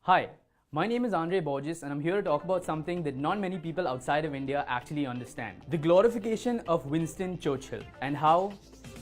Hi, my name is Andre Borges and I'm here to talk about something that not many people outside of India actually understand. The glorification of Winston Churchill and how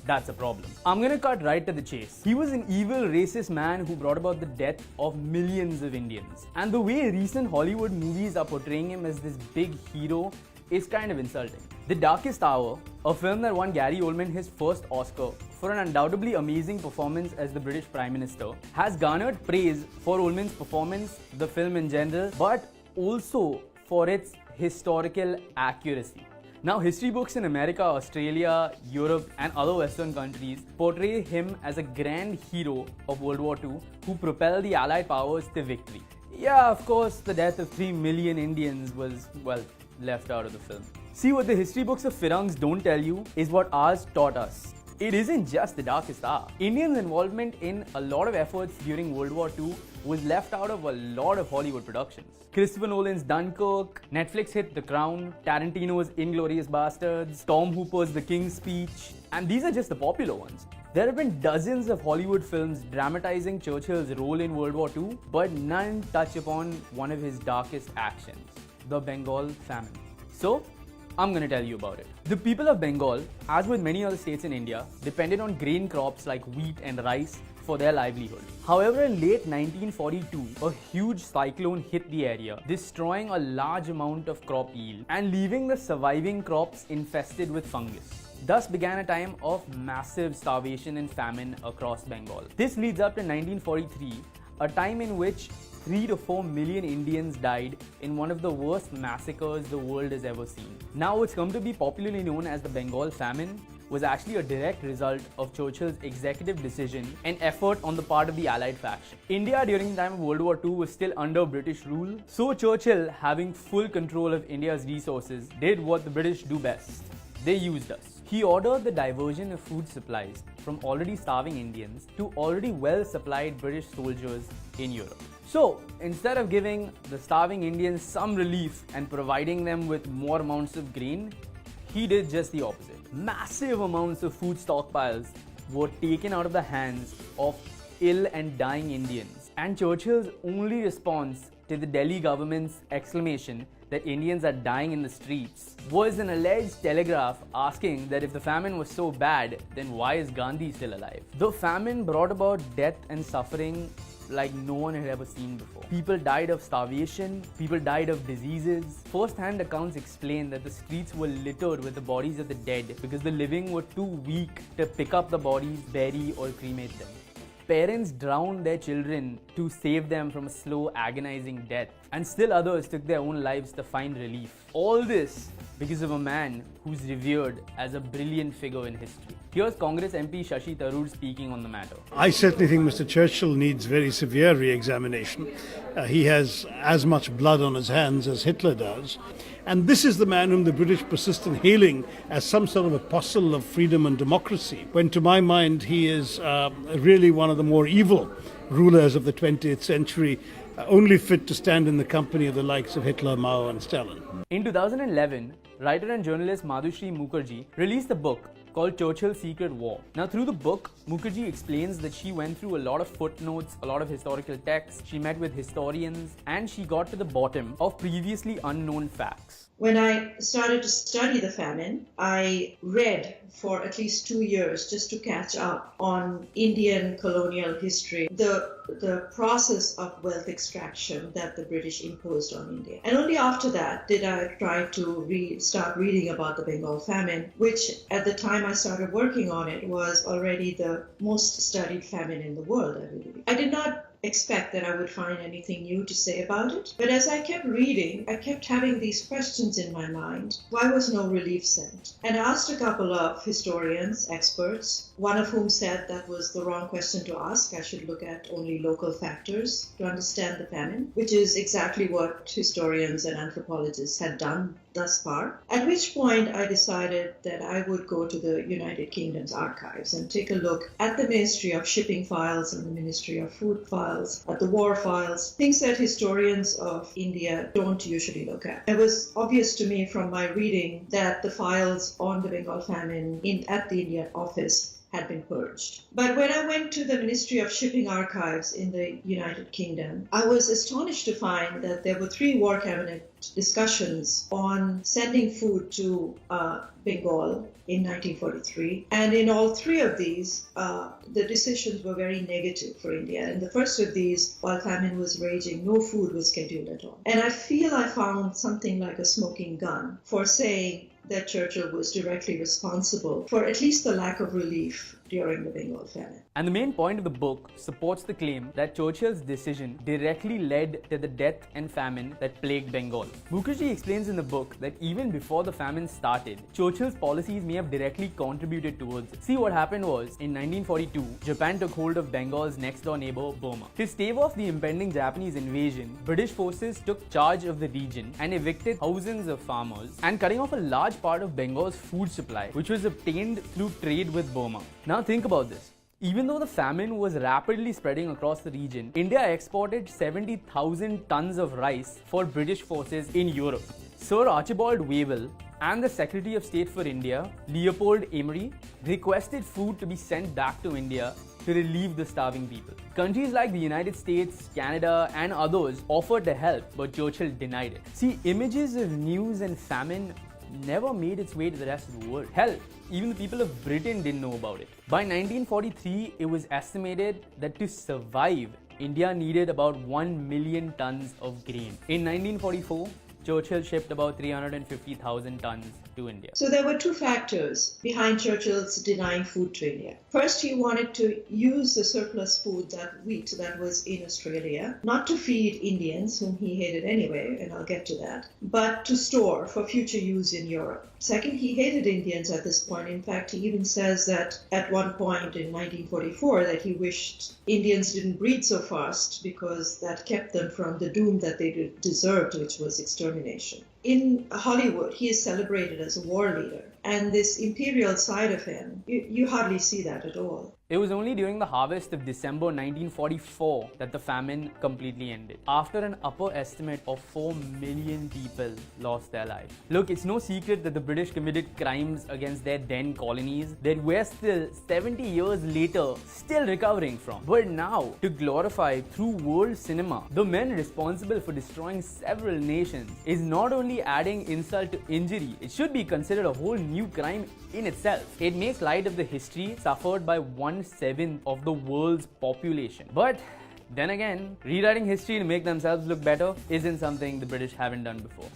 that's a problem. I'm gonna cut right to the chase. He was an evil, racist man who brought about the death of millions of Indians. And the way recent Hollywood movies are portraying him as this big hero is kind of insulting. The Darkest Hour, a film that won Gary Oldman his first Oscar for an undoubtedly amazing performance as the British Prime Minister, has garnered praise for Oldman's performance, the film in general, but also for its historical accuracy. Now, history books in America, Australia, Europe, and other Western countries portray him as a grand hero of World War II who propelled the Allied powers to victory. Yeah, of course, the death of 3 million Indians was, well, left out of the film. See, what the history books of Firangs don't tell you is what ours taught us. It isn't just the Darkest Hour. Indians' involvement in a lot of efforts during World War II was left out of a lot of Hollywood productions. Christopher Nolan's Dunkirk, Netflix hit The Crown, Tarantino's Inglourious Basterds, Tom Hooper's The King's Speech, and these are just the popular ones. There have been dozens of Hollywood films dramatizing Churchill's role in World War II, but none touch upon one of his darkest actions, the Bengal famine. So, I'm gonna tell you about it. The people of Bengal, as with many other states in India, depended on grain crops like wheat and rice for their livelihood. However, in late 1942, a huge cyclone hit the area, destroying a large amount of crop yield and leaving the surviving crops infested with fungus. Thus began a time of massive starvation and famine across Bengal. This leads up to 1943, a time in which 3 to 4 million Indians died in one of the worst massacres the world has ever seen. Now, what's come to be popularly known as the Bengal famine was actually a direct result of Churchill's executive decision and effort on the part of the Allied faction. India during the time of World War II was still under British rule, so Churchill, having full control of India's resources, did what the British do best. They used us. He ordered the diversion of food supplies from already starving Indians to already well-supplied British soldiers in Europe. So, instead of giving the starving Indians some relief and providing them with more amounts of grain, he did just the opposite. Massive amounts of food stockpiles were taken out of the hands of ill and dying Indians. And Churchill's only response to the Delhi government's exclamation that Indians are dying in the streets was an alleged telegraph asking that if the famine was so bad, then why is Gandhi still alive? The famine brought about death and suffering like no one had ever seen before. People died of starvation, people died of diseases. First-hand accounts explain that the streets were littered with the bodies of the dead because the living were too weak to pick up the bodies, bury or cremate them. Parents drowned their children to save them from a slow, agonizing death, and still others took their own lives to find relief. All this because of a man who's revered as a brilliant figure in history. Here's Congress MP Shashi Tharoor speaking on the matter. I certainly think Mr. Churchill needs very severe re-examination. He has as much blood on his hands as Hitler does. And this is the man whom the British persist in hailing as some sort of apostle of freedom and democracy, when to my mind he is really one of the more evil rulers of the 20th century, only fit to stand in the company of the likes of Hitler, Mao and Stalin. In 2011, writer and journalist Madhushree Mukherjee released a book called Churchill's Secret War. Now, through the book, Mukherjee explains that she went through a lot of footnotes, a lot of historical texts, she met with historians, and she got to the bottom of previously unknown facts. When I started to study the famine, I read for at least 2 years just to catch up on Indian colonial history, the process of wealth extraction that the British imposed on India. And only after that did I try to start reading about the Bengal famine, which at the time I started working on it was already the most studied famine in the world, I believe. I did not expect that I would find anything new to say about it. But as I kept reading, I kept having these questions in my mind. Why was no relief sent? And I asked a couple of historians, experts, one of whom said that was the wrong question to ask. I should look at only local factors to understand the famine, which is exactly what historians and anthropologists had done thus far. At which point I decided that I would go to the United Kingdom's archives and take a look at the Ministry of Shipping files and the Ministry of Food files, at the war files, things that historians of India don't usually look at. It was obvious to me from my reading that the files on the Bengal famine at the Indian office had been purged. But when I went to the Ministry of Shipping Archives in the United Kingdom, I was astonished to find that there were 3 War Cabinet discussions on sending food to Bengal in 1943. And in all 3 of these, the decisions were very negative for India. And the first of these, while famine was raging, no food was scheduled at all. And I feel I found something like a smoking gun for saying that Churchill was directly responsible for at least the lack of relief during the Bengal famine. And the main point of the book supports the claim that Churchill's decision directly led to the death and famine that plagued Bengal. Mukherjee explains in the book that even before the famine started, Churchill's policies may have directly contributed towards it. See, what happened was, in 1942, Japan took hold of Bengal's next-door neighbor, Burma. To stave off the impending Japanese invasion, British forces took charge of the region and evicted thousands of farmers and cutting off a large part of Bengal's food supply, which was obtained through trade with Burma. Now think about this. Even though the famine was rapidly spreading across the region, India exported 70,000 tons of rice for British forces in Europe. Sir Archibald Wavell and the Secretary of State for India, Leopold Emery, requested food to be sent back to India to relieve the starving people. Countries like the United States, Canada, and others offered to help, but Churchill denied it. See, images of news and famine never made its way to the rest of the world. Hell, even the people of Britain didn't know about it. By 1943, it was estimated that to survive, India needed about 1 million tons of grain. In 1944, Churchill shipped about 350,000 tons to India. So there were 2 factors behind Churchill's denying food to India. First, he wanted to use the surplus food, that wheat that was in Australia, not to feed Indians, whom he hated anyway, and I'll get to that, but to store for future use in Europe. Second, he hated Indians at this point. In fact, he even says that at one point in 1944 that he wished Indians didn't breed so fast because that kept them from the doom that they deserved, which was extermination. In Hollywood, he is celebrated as a war leader, and this imperial side of him, you hardly see that at all. It was only during the harvest of December 1944 that the famine completely ended, after an upper estimate of 4 million people lost their lives. Look, it's no secret that the British committed crimes against their then colonies that we're still 70 years later still recovering from. But now, to glorify through world cinema the men responsible for destroying several nations is not only adding insult to injury, it should be considered a whole new crime in itself. It makes light of the history suffered by 1/7 of the world's population. But then again, rewriting history to make themselves look better isn't something the British haven't done before.